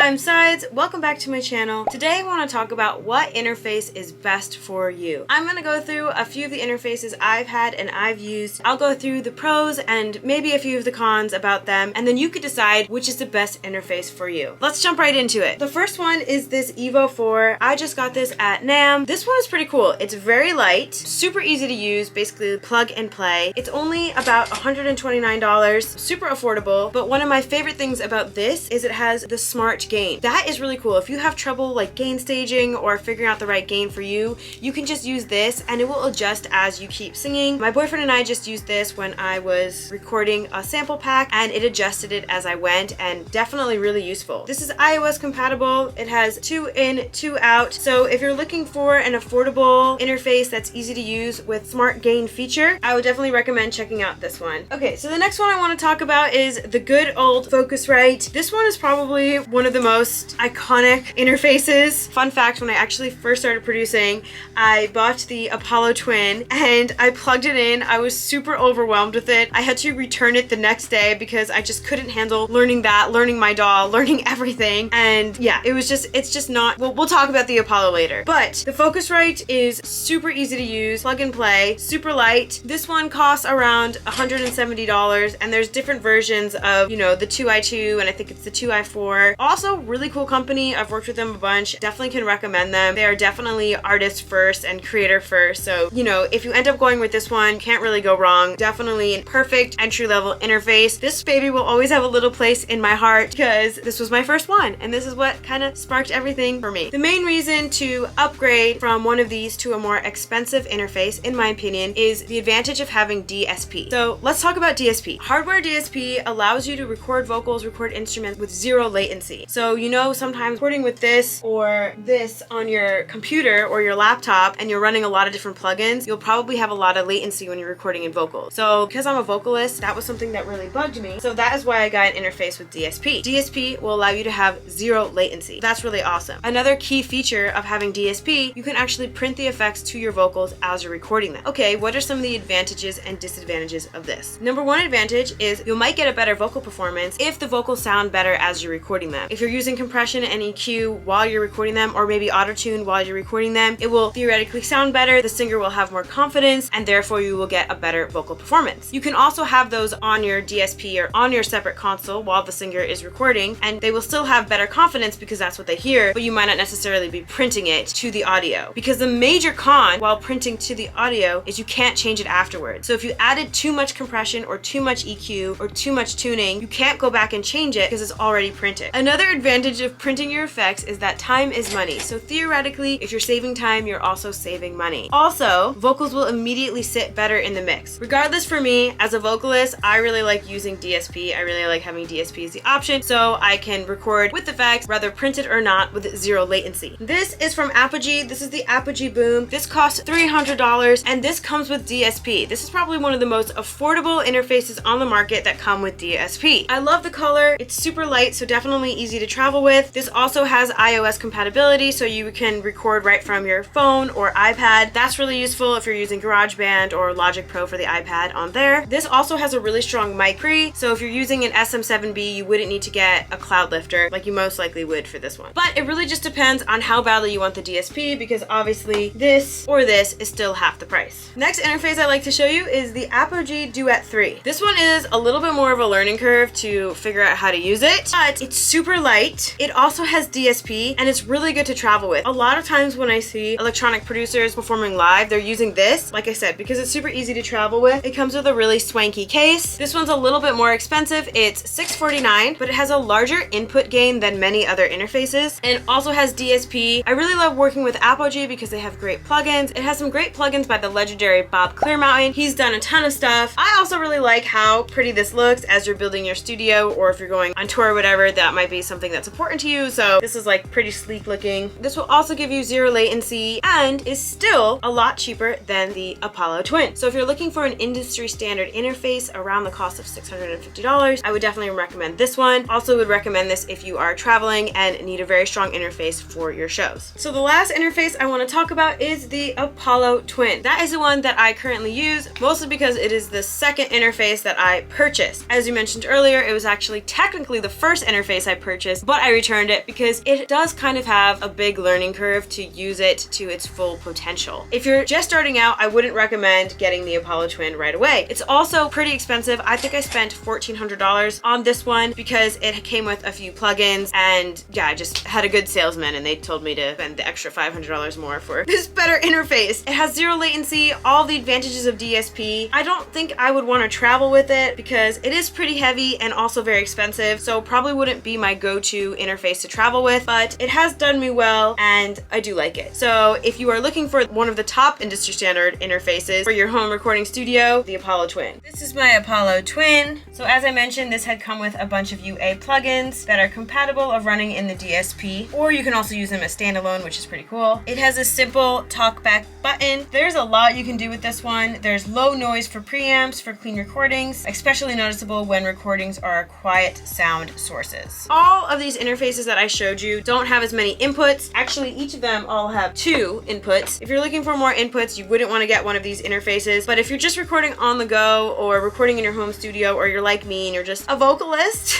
I'm SEIDS. Welcome back to my channel. Today I want to talk about what interface is best for you. I'm going to go through a few of the interfaces I've had and I've used. I'll go through the pros and maybe a few of the cons about them, and then you can decide which is the best interface for you. Let's jump right into it. The first one is this Evo IV. I just got this at NAMM. This one is pretty cool. It's very light, super easy to use, basically plug and play. It's only about $129, super affordable, but one of my favorite things about this is it has the smart gain. That is really cool. If you have trouble like gain staging or figuring out the right gain for you, you can just use this and it will adjust as you keep singing. My boyfriend and I just used this when I was recording a sample pack and it adjusted it as I went, and definitely really useful. This is iOS compatible. It has 2 in, 2 out. So if you're looking for an affordable interface that's easy to use with smart gain feature, I would definitely recommend checking out this one. Okay, so the next one I want to talk about is the good old Focusrite. This one is probably one of the most iconic interfaces. Fun fact, when I actually first started producing, I bought the Apollo Twin and I plugged it in. I was super overwhelmed with it. I had to return it the next day because I just couldn't handle learning my DAW, learning everything. And yeah, it's just not, we'll talk about the Apollo later. But the Focusrite is super easy to use, plug and play, super light. This one costs around $170 and there's different versions of, you know, the 2i2 and I think it's the 2i4. Also, really cool company. I've worked with them a bunch. Definitely can recommend them. They are definitely artist first and creator first. So, you know, if you end up going with this one, can't really go wrong. Definitely a perfect entry-level interface. This baby will always have a little place in my heart because this was my first one and this is what kind of sparked everything for me. The main reason to upgrade from one of these to a more expensive interface, in my opinion, is the advantage of having DSP. So let's talk about DSP. Hardware DSP allows you to record vocals, record instruments with zero latency. So, you know, sometimes recording with this or this on your computer or your laptop and you're running a lot of different plugins, you'll probably have a lot of latency when you're recording in vocals. So because I'm a vocalist, that was something that really bugged me. So that is why I got an interface with DSP. DSP will allow you to have zero latency. That's really awesome. Another key feature of having DSP, you can actually print the effects to your vocals as you're recording them. Okay, what are some of the advantages and disadvantages of this? Number one advantage is you might get a better vocal performance if the vocals sound better as you're recording them. If you're using compression and EQ while you're recording them, or maybe auto-tune while you're recording them, it will theoretically sound better, the singer will have more confidence, and therefore you will get a better vocal performance. You can also have those on your DSP or on your separate console while the singer is recording, and they will still have better confidence because that's what they hear, but you might not necessarily be printing it to the audio. Because the major con while printing to the audio is you can't change it afterwards. So if you added too much compression or too much EQ or too much tuning, you can't go back and change it because it's already printed. Another advantage of printing your effects is that time is money. So theoretically, if you're saving time, you're also saving money. Also, vocals will immediately sit better in the mix. Regardless, for me, as a vocalist, I really like using DSP. I really like having DSP as the option so I can record with effects, whether printed or not, with zero latency. This is from Apogee. This is the Apogee Boom. This costs $300 and this comes with DSP. This is probably one of the most affordable interfaces on the market that come with DSP. I love the color. It's super light, so definitely easy to travel with. This also has iOS compatibility, so you can record right from your phone or iPad. That's really useful if you're using GarageBand or Logic Pro for the iPad on there. This also has a really strong mic pre, so if you're using an SM7B, you wouldn't need to get a cloud lifter like you most likely would for this one. But it really just depends on how badly you want the DSP, because obviously this or this is still half the price. Next interface I like to show you is the Apogee Duet 3. This one is a little bit more of a learning curve to figure out how to use it, but it's super light. It also has DSP and it's really good to travel with. A lot of times when I see electronic producers performing live, they're using this, like I said, because it's super easy to travel with. It comes with a really swanky case. This one's a little bit more expensive. It's $649, but it has a larger input gain than many other interfaces and also has DSP. I really love working with Apogee because they have great plugins. It has some great plugins by the legendary Bob Clearmountain. He's done a ton of stuff. I also really like how pretty this looks as you're building your studio, or if you're going on tour or whatever, that might be something that's important to you. So this is like pretty sleek looking. This will also give you zero latency and is still a lot cheaper than the Apollo Twin. So if you're looking for an industry standard interface around the cost of $650, I would definitely recommend this one. Also would recommend this if you are traveling and need a very strong interface for your shows. So the last interface I want to talk about is the Apollo Twin. That is the one that I currently use, mostly because it is the second interface that I purchased. As you mentioned earlier, it was actually technically the first interface I purchased purchase, but I returned it because it does kind of have a big learning curve to use it to its full potential. If you're just starting out, I wouldn't recommend getting the Apollo Twin right away. It's also pretty expensive. I think I spent $1,400 on this one because it came with a few plugins, and yeah, I just had a good salesman and they told me to spend the extra $500 more for this better interface. It has zero latency, all the advantages of DSP. I don't think I would want to travel with it because it is pretty heavy and also very expensive, so probably wouldn't be my go-to interface to travel with, but it has done me well and I do like it. So if you are looking for one of the top industry standard interfaces for your home recording studio, the Apollo Twin. This is my Apollo Twin. So as I mentioned, this had come with a bunch of UA plugins that are compatible of running in the DSP, or you can also use them as standalone, which is pretty cool. It has a simple talkback button. There's a lot you can do with this one. There's low noise for preamps for clean recordings, especially noticeable when recordings are quiet sound sources. All of these interfaces that I showed you don't have as many inputs. Actually, each of them all have 2 inputs. If you're looking for more inputs, you wouldn't want to get one of these interfaces, but if you're just recording on the go or recording in your home studio, or you're like me and you're just a vocalist,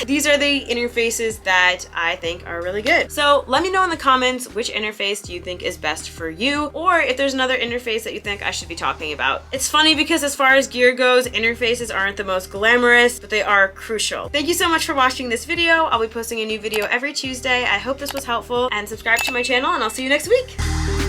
these are the interfaces that I think are really good. So let me know in the comments which interface do you think is best for you, or if there's another interface that you think I should be talking about. It's funny because as far as gear goes, interfaces aren't the most glamorous, but they are crucial. Thank you so much for watching this video. I'll be posting a new video every Tuesday. I hope this was helpful, and subscribe to my channel, and I'll see you next week.